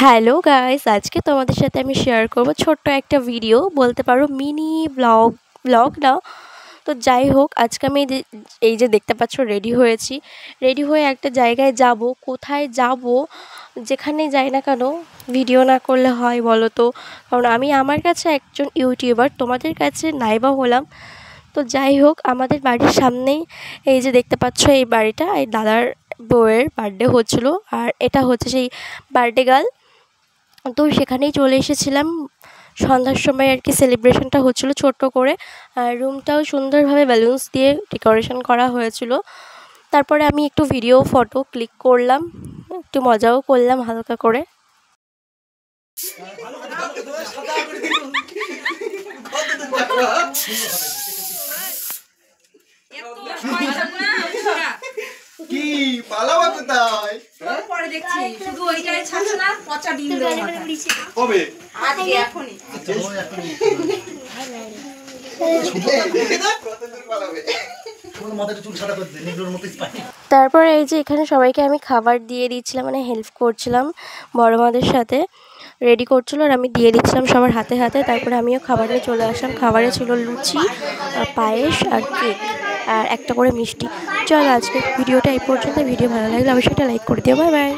Hello guys, আজকে তোমাদের সাথে আমি শেয়ার করব ছোট্ট একটা ভিডিও, বলতে পারো মিনি ব্লগ। ব্লগ না তো যাই হোক, আজকে আমি এই যে দেখতে পাচ্ছ রেডি হয়েছি। রেডি হয়ে একটা জায়গায় যাব। কোথায় যাব, যেখানে যাই না কেন ভিডিও না করলে হয় বলো তো? কারণ আমি আমার কাছে একজন ইউটিউবার, তোমাদের কাছে নাইবা হলাম। তো যাই হোক, আমাদের বাড়ির সামনেই এই যে দেখতে পাচ্ছ এই বাড়িটা, এই দাদার বউয়ের বার্থডে হচ্ছিলো, আর এটা হচ্ছে সেই বার্থডে গার্ল। তো সেখানেই চলে এসেছিলাম সন্ধ্যার সময় আর কি। সেলিব্রেশনটা হচ্ছিলো ছোট্ট করে, আর রুমটাও সুন্দরভাবে ব্যালুনস দিয়ে ডেকোরেশন করা হয়েছিল। তারপরে আমি একটু ভিডিও ফটো ক্লিক করলাম, একটু মজাও করলাম হালকা করে। কি পালাবা কোথায়? পরে দেখছি, শুধু ওইটাই ছাড়ছে না, পচা ডিম দেয় কবে? আজকে এখনই। তারপরে এই যে এখানে সবাইকে আমি খাবার দিয়ে দিচ্ছিলাম, মানে হেল্প করছিলাম বড় মাদের সাথে, রেডি করছিল আর আমি দিয়ে দিচ্ছিলাম সবার হাতে হাতে। তারপরে আমিও খাবার নিয়ে চলে আসলাম। খাবারে ছিল লুচি আর পায়েস আর কেক আর একটা করে মিষ্টি। চলো আজকে ভিডিওটা এই পর্যন্ত। ভিডিও ভালো লাগলে অবশ্যই একটা লাইক করে দিও। Bye bye.